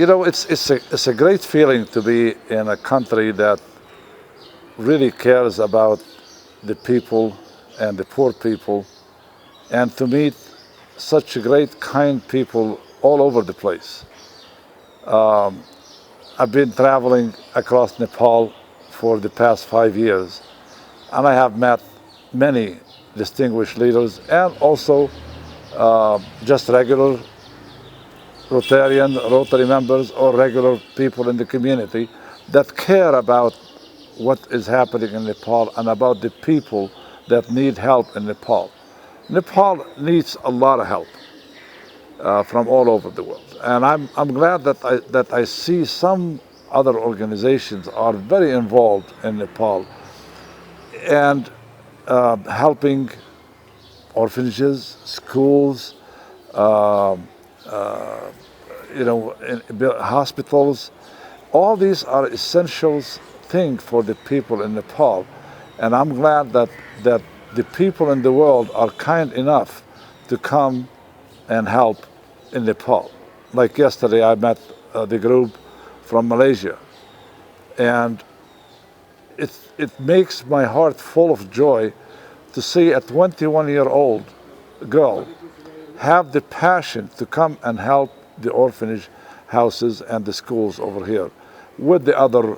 It's a great feeling to be in a country that really cares about the people and the poor people, and to meet such great, kind people all over the place. I've been traveling across Nepal for the past 5 years, and I have met many distinguished leaders and also just regular Rotary members or regular people in the community that care about what is happening in Nepal and about the people that need help in Nepal. Nepal needs a lot of help from all over the world, and I'm glad that I see some other organizations are very involved in Nepal and helping orphanages, schools, hospitals. All these are essentials things for the people in Nepal, and I'm glad that the people in the world are kind enough to come and help in Nepal. Like yesterday, I met the group from Malaysia, and it makes my heart full of joy to see a 21-year-old girl have the passion to come and help the orphanage houses and the schools over here with the other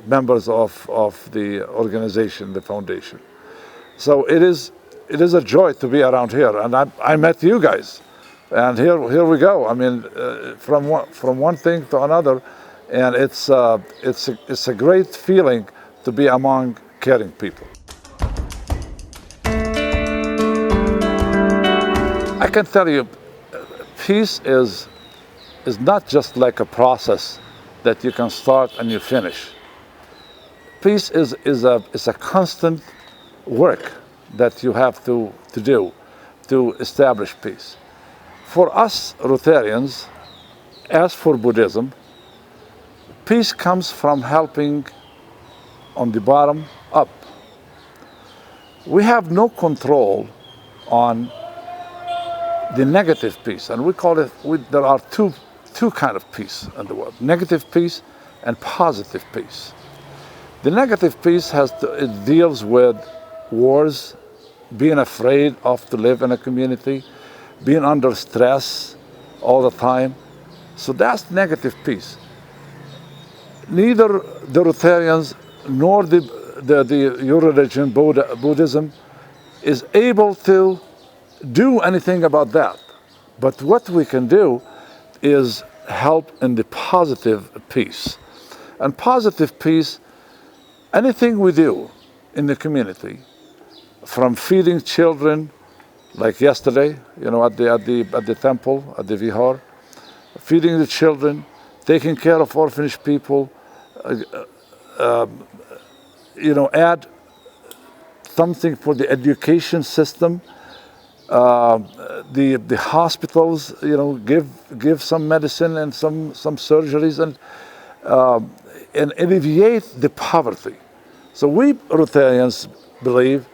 members of the organization, the foundation. So it is a joy to be around here, and I met you guys, and here we go. I mean, from one thing to another, and it's a great feeling to be among caring people. I can tell you, peace is not just like a process that you can start and you finish. Peace is a constant work that you have to do to establish peace. For us Rotarians, as for Buddhism, peace comes from helping on the bottom up. We have no control on the negative peace, and we call it, there are two kind of peace in the world: negative peace and positive peace. The negative peace it deals with wars, being afraid of to live in a community, being under stress all the time. So that's negative peace. Neither the Rotarians nor your religion, Buddhism, is able to do anything about that. But what we can do is help in the positive peace. And positive peace, anything we do in the community, from feeding children, like yesterday, at the temple, at the Vihar, feeding the children, taking care of orphanage people, add something for the education system. The hospitals, give some medicine and some surgeries and alleviate the poverty. So we Rotarians believe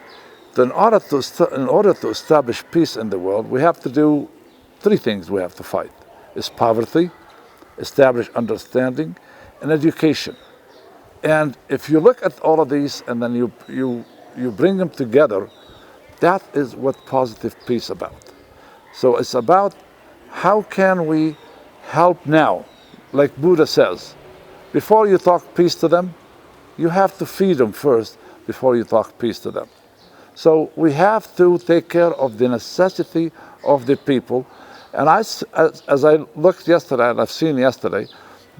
that in order to establish peace in the world, we have to do three things. We have to fight: is poverty, establish understanding, and education. And if you look at all of these and then you bring them together, that is what positive peace is about. So it's about how can we help now, like Buddha says, before you talk peace to them, you have to feed them first before you talk peace to them. So we have to take care of the necessity of the people. And as I looked yesterday, and I've seen yesterday,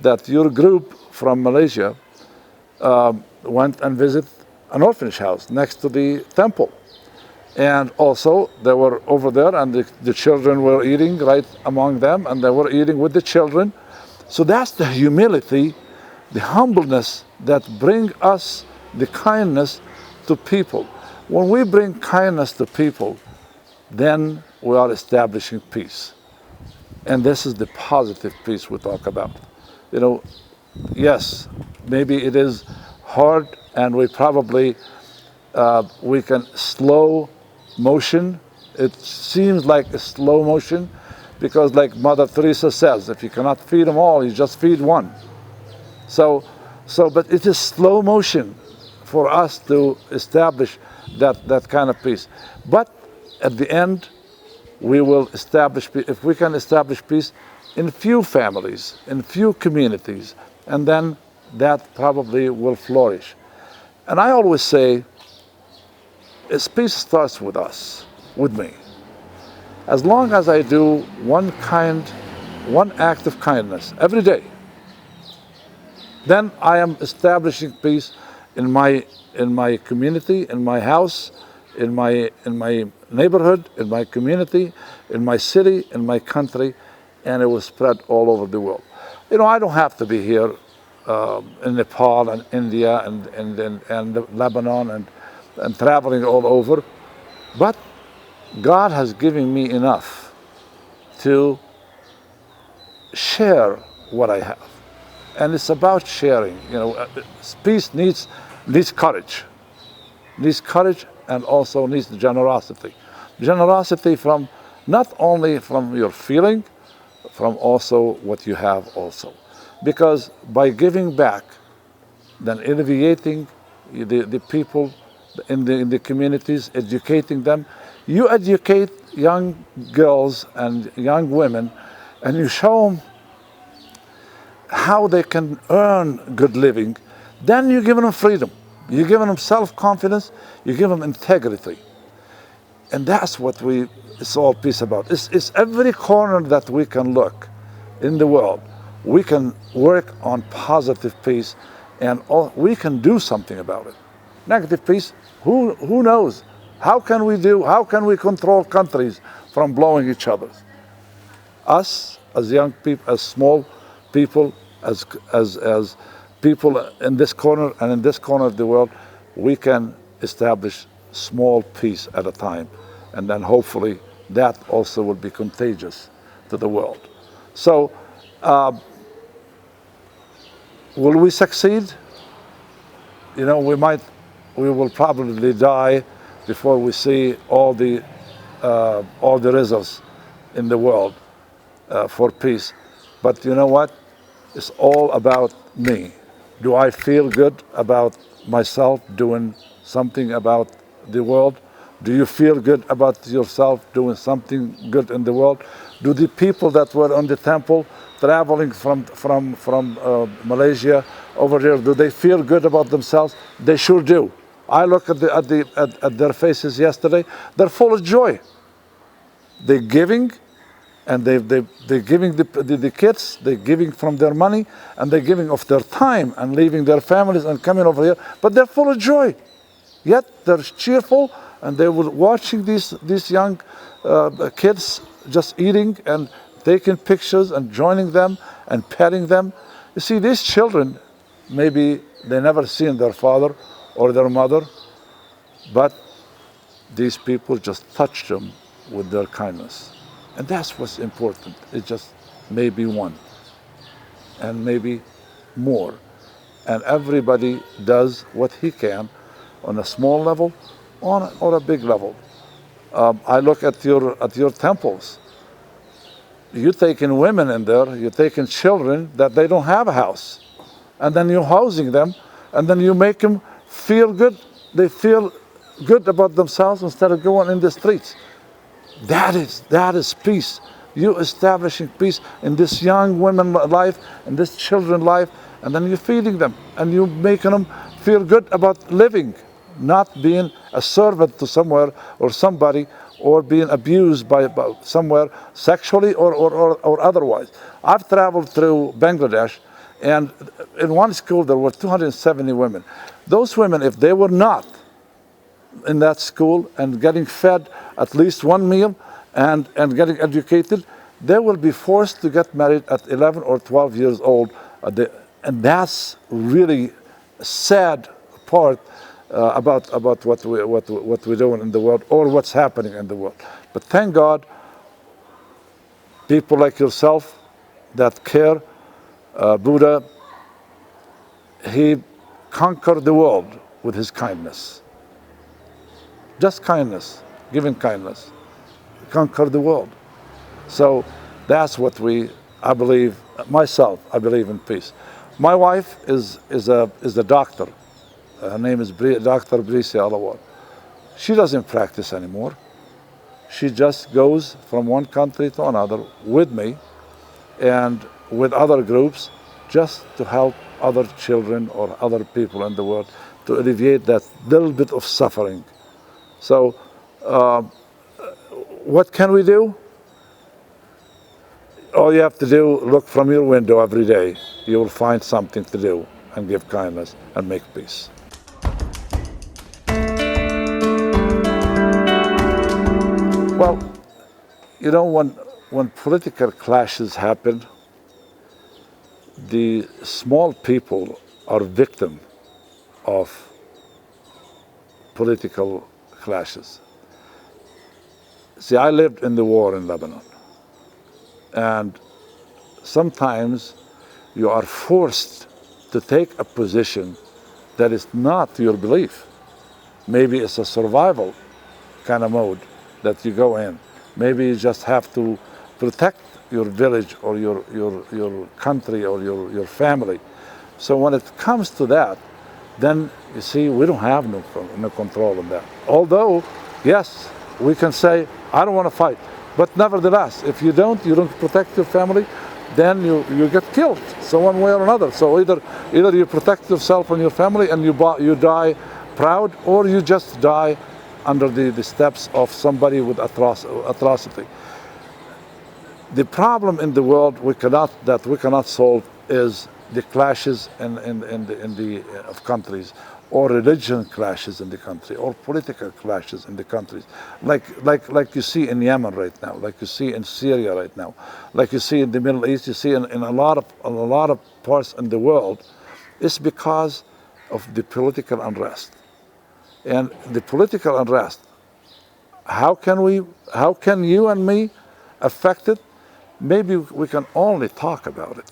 that your group from Malaysia went and visited an orphanage house next to the temple. And also they were over there, and the children were eating right among them, and they were eating with the children. So that's the humility, the humbleness that bring us the kindness to people. When we bring kindness to people, then we are establishing peace. And this is the positive peace we talk about. Yes, maybe it is hard, and we probably we can slow motion. It seems like a slow motion, because like Mother Teresa says, if you cannot feed them all, you just feed one. But it is slow motion for us to establish that kind of peace. But at the end, we will establish, if we can establish peace in few families, in few communities, and then that probably will flourish. And I always say, peace starts with us, with me. As long as I do one act of kindness every day, then I am establishing peace in my community, in my house, in my neighborhood, in my community, in my city, in my country, and it will spread all over the world. I don't have to be here in Nepal and India and Lebanon and traveling all over, but God has given me enough to share what I have. And it's about sharing. Peace needs courage. Needs courage and also needs generosity. Generosity from not only from your feeling, from also what you have also. Because by giving back, then alleviating the people in the communities, educating them, you educate young girls and young women, and you show them how they can earn good living, then you give them freedom. You give them self-confidence, you give them integrity. And that's what it's all peace about. It's every corner that we can look in the world. We can work on positive peace, and we can do something about it. Negative peace, who knows? How can we control countries from blowing each other? Us, as young people, as small people, as people in this corner and in this corner of the world, we can establish small peace at a time. And then hopefully that also will be contagious to the world. So, will we succeed? We will probably die before we see all the results in the world for peace. But you know what? It's all about me. Do I feel good about myself doing something about the world? Do you feel good about yourself doing something good in the world? Do the people that were on the temple traveling from Malaysia over there, do they feel good about themselves? They sure do. I look at their faces yesterday. They're full of joy. They're giving, and they're giving the kids. They're giving from their money, and they're giving of their time and leaving their families and coming over here. But they're full of joy. Yet they're cheerful, and they were watching these young kids just eating and taking pictures and joining them and petting them. You see, these children, maybe they never seen their father or their mother, but these people just touched them with their kindness. And that's what's important. It's just maybe one, and maybe more. And everybody does what he can on a small level, or a big level. I look at your temples. You're taking women in there, you're taking children that they don't have a house, and then you're housing them, and then you make them feel good. They feel good about themselves instead of going in the streets. That is peace. You establishing peace in this young women's life, in this children's life, and then you're feeding them, and you're making them feel good about living, not being a servant to somewhere or somebody, or being abused by somewhere sexually or otherwise. I've traveled through Bangladesh, and in one school there were 270 women. Those women, if they were not in that school and getting fed at least one meal and getting educated, they will be forced to get married at 11 or 12 years old. And that's really a sad part about what we're doing in the world, or what's happening in the world. But thank God, people like yourself that care. Buddha, he conquered the world with his kindness. Just kindness, giving kindness, conquered the world. So That's what I believe, myself, I believe in peace. My wife is a doctor. Her name is Dr. Awar. She doesn't practice anymore. She just goes from one country to another with me and with other groups just to help other children or other people in the world to alleviate that little bit of suffering. So what can we do? All you have to do, look from your window every day. You will find something to do and give kindness and make peace. Well, you know, when political clashes happen, the small people are victim of political clashes. See, I lived in the war in Lebanon, and sometimes you are forced to take a position that is not your belief. Maybe it's a survival kind of mode that you go in. Maybe you just have to protect your village or your country or your family. So when it comes to that, then you see we don't have no control of that. Although, yes, we can say, I don't want to fight. But nevertheless, if you don't protect your family, then you get killed, so one way or another. So either you protect yourself and your family and you die proud, or you just die under the steps of somebody with atrocity. The problem in the world we cannot solve is the clashes in the of countries, or religion clashes in the country, or political clashes in the countries, like you see in Yemen right now, like you see in Syria right now, like you see in the Middle East, you see in a lot of parts in the world. It's because of the political unrest. And the political unrest, how can you and me affect it? Maybe we can only talk about it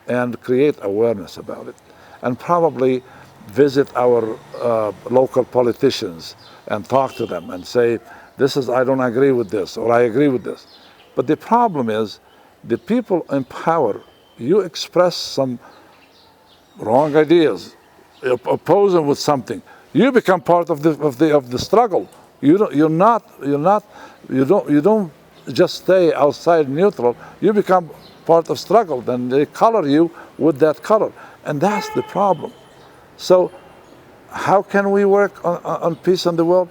and create awareness about it, and probably visit our local politicians and talk to them and say, I don't agree with this, or I agree with this. But the problem is, the people in power, you express some wrong ideas, oppose them with something, you become part of the struggle. You don't just stay outside neutral. You become part of struggle. Then they color you with that color, and that's the problem. So, how can we work on peace in the world?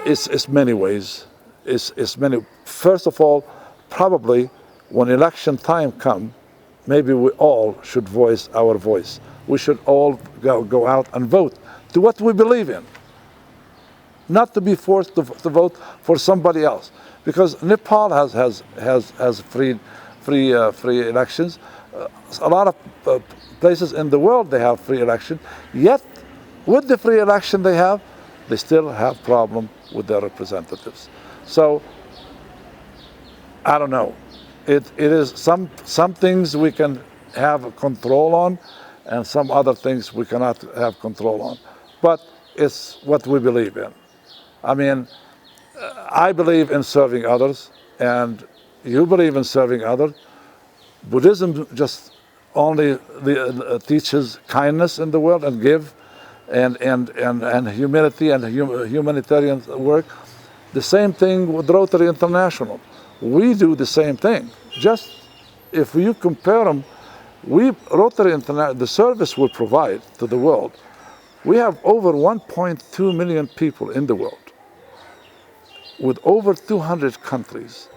It's many ways. It's many. First of all, probably when election time comes, maybe we all should voice our voice. We should all go out and vote to what we believe in, not to be forced to vote for somebody else. Because Nepal has free elections. A lot of places in the world they have free election. Yet, with the free election they still have problem with their representatives. So I don't know. It is some things we can have control on, and some other things we cannot have control on. But it's what we believe in. I mean, I believe in serving others, and you believe in serving others. Buddhism just only teaches kindness in the world and give, and humility and humanitarian work. The same thing with Rotary International. We do the same thing. Just if you compare them, Rotary International, the service we provide to the world, we have over 1.2 million people in the world, with over 200 countries,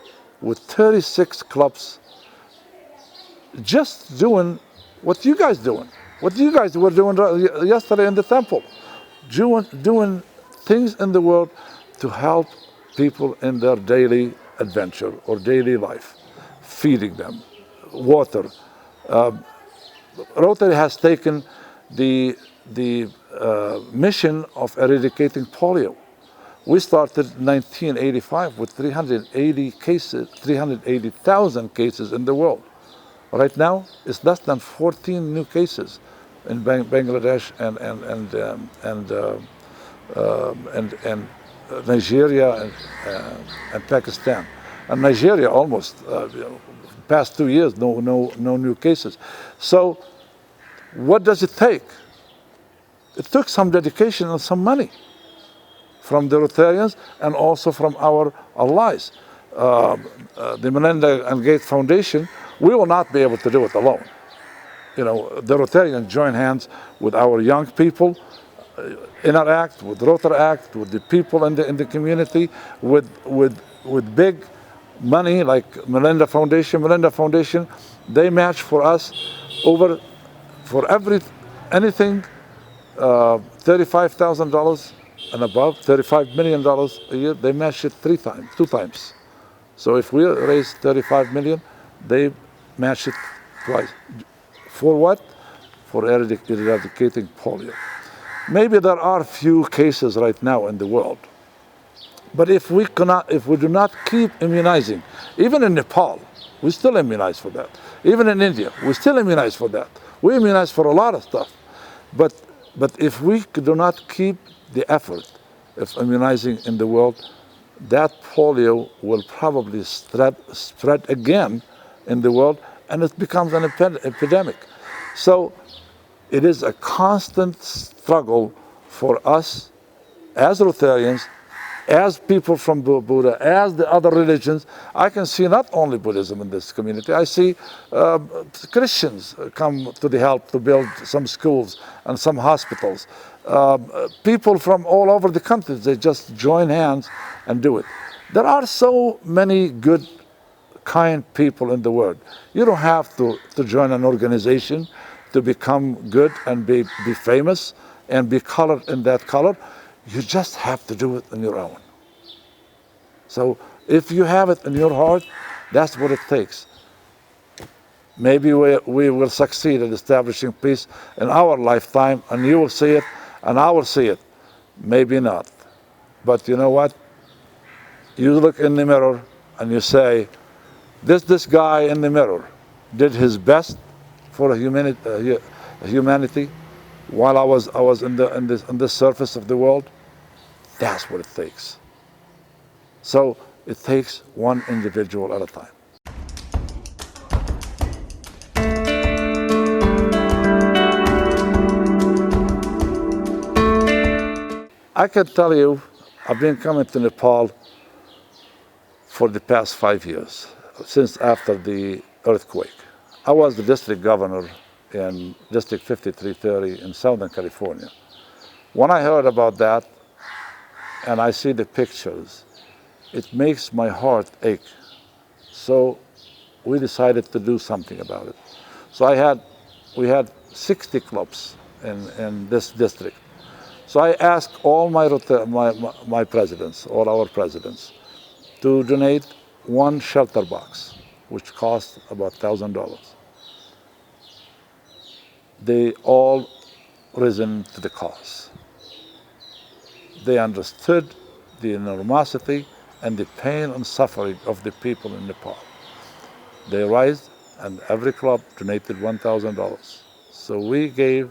with 36 clubs, just doing what you guys doing. What you guys were doing yesterday in the temple. Doing things in the world to help people in their daily adventure or daily life. Feeding them, water. Rotary has taken the mission of eradicating polio. We started in 1985 with 380,000 cases in the world. Right now, it's less than 14 new cases in Bangladesh and Nigeria and Pakistan. And Nigeria almost, past 2 years, no new cases. So what does it take? It took some dedication and some money from the Rotarians and also from our allies. The Melinda and Gates Foundation, we will not be able to do it alone. The Rotarians join hands with our young people, interact with Rotaract, with the people in the community, with big money like Melinda Foundation. Melinda Foundation, they match for us for anything $35,000 and above, $35 million a year, they match it two times. So if we raise 35 million, they match it twice. For what? For eradicating polio. Maybe there are few cases right now in the world, but if we do not keep immunizing, even in Nepal, we still immunize for that. Even in India, we still immunize for that. We immunize for a lot of stuff, but if we do not keep the effort of immunizing in the world, that polio will probably spread again in the world, and it becomes an epidemic. So it is a constant struggle for us as Rotarians, as people from Buddha, as the other religions. I can see not only Buddhism in this community, I see Christians come to the help to build some schools and some hospitals. People from all over the country, they just join hands and do it. There are so many good, kind people in the world. You don't have to join an organization to become good and be famous and be colored in that color. You just have to do it on your own. So if you have it in your heart, that's what it takes. Maybe we will succeed in establishing peace in our lifetime, and you will see it, and I will see it. Maybe not. But you know what? You look in the mirror and you say, this guy in the mirror did his best for humanity while I was on the surface of the world. That's what it takes. So it takes one individual at a time. I can tell you, I've been coming to Nepal for the past 5 years, since after the earthquake. I was the district governor in District 5330 in Southern California. When I heard about that, and I see the pictures, it makes my heart ache. So we decided to do something about it. So we had 60 clubs in this district. So I asked all my presidents, all our presidents, to donate one shelter box, which cost about $1,000. They all risen to the cause. They understood the enormity and the pain and suffering of the people in Nepal. They raised, and every club donated $1,000. So we gave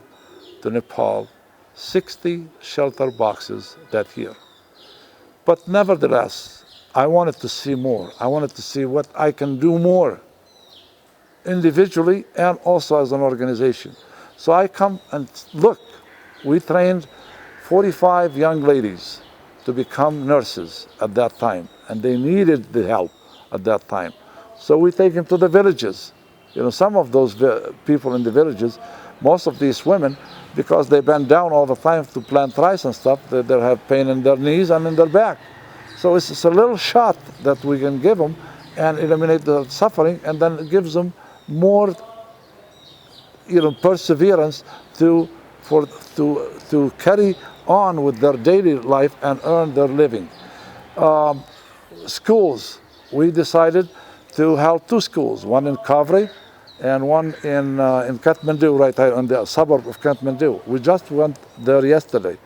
to Nepal 60 shelter boxes that year. But nevertheless, I wanted to see more. I wanted to see what I can do more, individually and also as an organization. So I come and look, we trained 45 young ladies to become nurses at that time, and they needed the help at that time. So we take them to the villages. Some of those people in the villages, most of these women, because they bend down all the time to plant rice and stuff, they have pain in their knees and in their back. So it's a little shot that we can give them and eliminate the suffering, and then it gives them more perseverance to carry on with their daily life and earn their living. Schools, we decided to help 2 schools, one in Kavri and one in Kathmandu, right here in the suburb of Kathmandu. We just went there yesterday.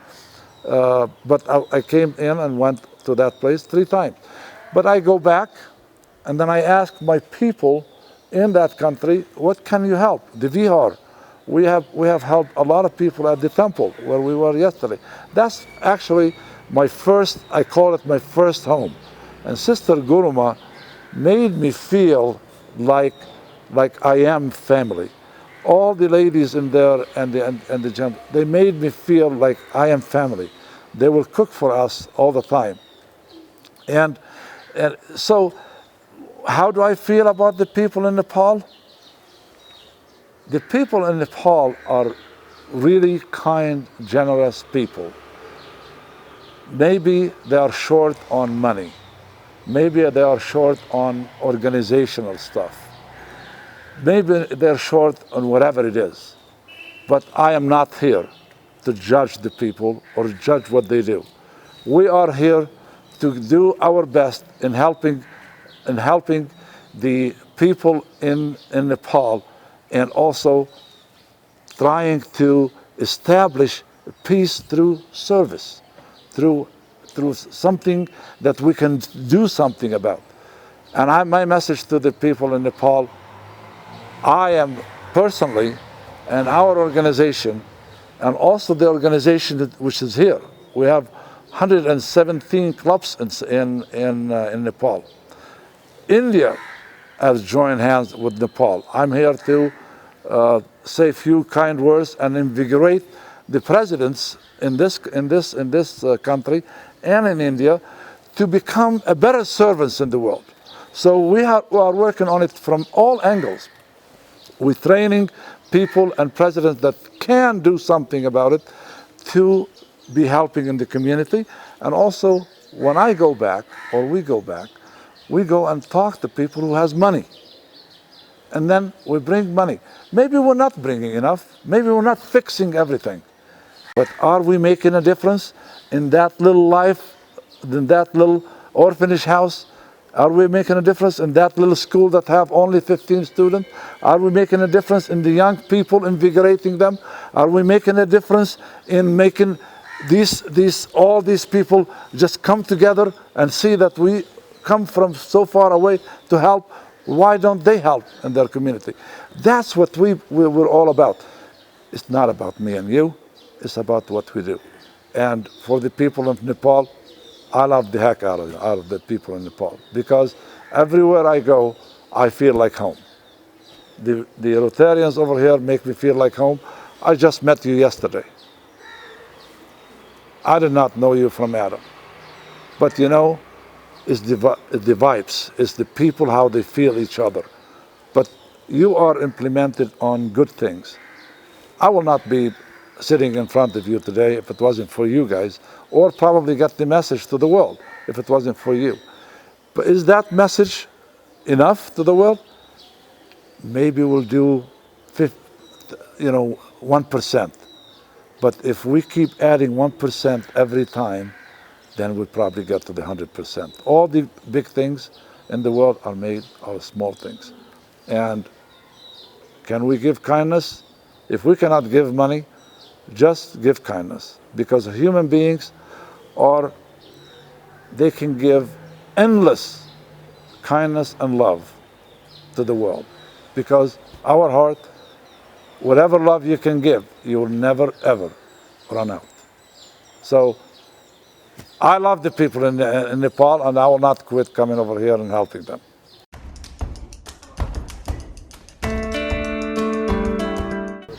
But I came in and went to that place 3 times. But I go back, and then I ask my people in that country, what can you help? The Vihar. We have helped a lot of people at the temple where we were yesterday. That's actually I call it my first home. And Sister Guruma made me feel like I am family. All the ladies in there and the gentlemen, they made me feel like I am family. They will cook for us all the time. And so, how do I feel about the people in Nepal? The people in Nepal are really kind, generous people. Maybe they are short on money. Maybe they are short on organizational stuff. Maybe they're short on whatever it is. But I am not here to judge the people or judge what they do. We are here to do our best in helping the people in Nepal, and also trying to establish peace through service, through something that we can do something about. And my message to the people in Nepal, I am personally, and our organization, and also the organization which is here. We have 117 clubs in Nepal. India has joined hands with Nepal. I'm here to say a few kind words and invigorate the presidents in this country and in India to become a better servants in the world. So we are working on it from all angles. We're training people and presidents that can do something about it to be helping in the community. And also, when I go back, or we go back, we go and talk to people who has money. And then we bring money. Maybe we're not bringing enough. Maybe we're not fixing everything. But are we making a difference in that little life, in that little orphanage house? Are we making a difference in that little school that have only 15 students? Are we making a difference in the young people, invigorating them? Are we making a difference in making all these people just come together and see that we come from so far away to help? Why don't they help in their community? That's what we're all about. It's not about me and you. It's about what we do. And for the people of Nepal, I love the heck out of the people in Nepal, because everywhere I go, I feel like home. The Rotarians over here make me feel like home. I just met you yesterday. I did not know you from Adam. But you know, it's the vibes, it's the people, how they feel each other. But you are implemented on good things. I will not be sitting in front of you today if it wasn't for you guys, or probably get the message to the world if it wasn't for you. But is that message enough to the world? Maybe we'll do 1%. But if we keep adding 1% every time, then we'll probably get to the 100%. All the big things in the world are made out of small things. And can we give kindness? If we cannot give money, just give kindness. Because human beings they can give endless kindness and love to the world. Because our heart, whatever love you can give, you will never ever run out. So I love the people in Nepal, and I will not quit coming over here and helping them.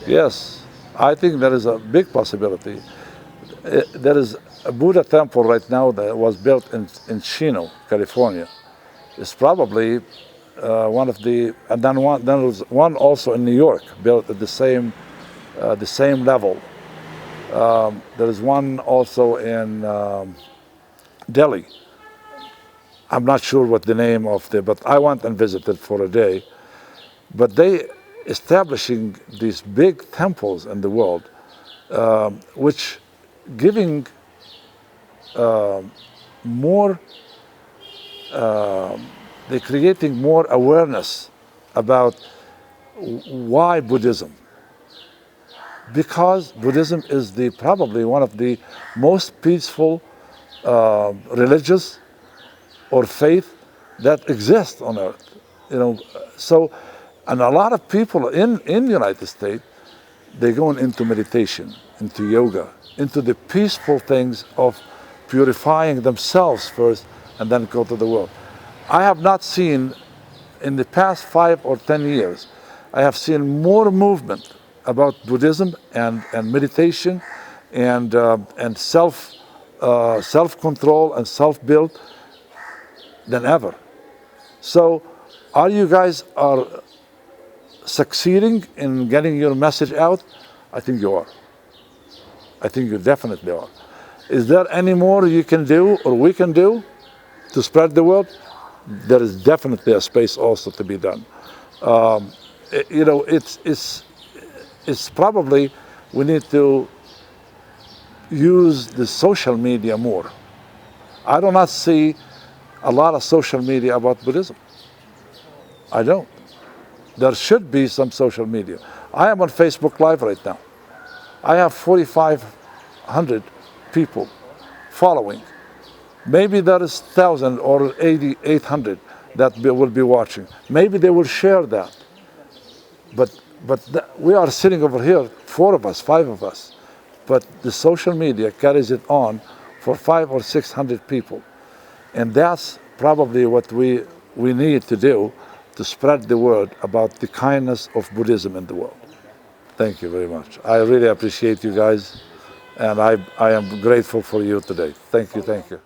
Yes, I think there is a big possibility. There is a Buddha temple right now that was built in Chino, California. It's probably one of the, and then there was one also in New York, built at the same level. There is one also in Delhi. I'm not sure what the name of but I went and visited for a day. But they establishing these big temples in the world, which giving more, they're creating more awareness about why Buddhism. Because Buddhism is probably one of the most peaceful religious or faith that exists on earth. So, and a lot of people in the United States, they're going into meditation, into yoga, into the peaceful things of purifying themselves first and then go to the world. I have not seen, in the past 5 or 10 years, I have seen more movement about Buddhism and meditation and self-control and self-build than ever. So, are you guys succeeding in getting your message out? I think you are. I think you definitely are. Is there any more you can do or we can do to spread the word? There is definitely a space also to be done. It's probably we need to use the social media more. I do not see a lot of social media about Buddhism. I don't. There should be some social media. I am on Facebook Live right now. I have 4,500 people following. Maybe there is 1,000 or 800 that will be watching. Maybe they will share that. But we are sitting over here, 4 of us, 5 of us. But the social media carries it on for 500 or 600 people. And that's probably what we need to do to spread the word about the kindness of Buddhism in the world. Thank you very much. I really appreciate you guys, and I am grateful for you today. Thank you, thank you.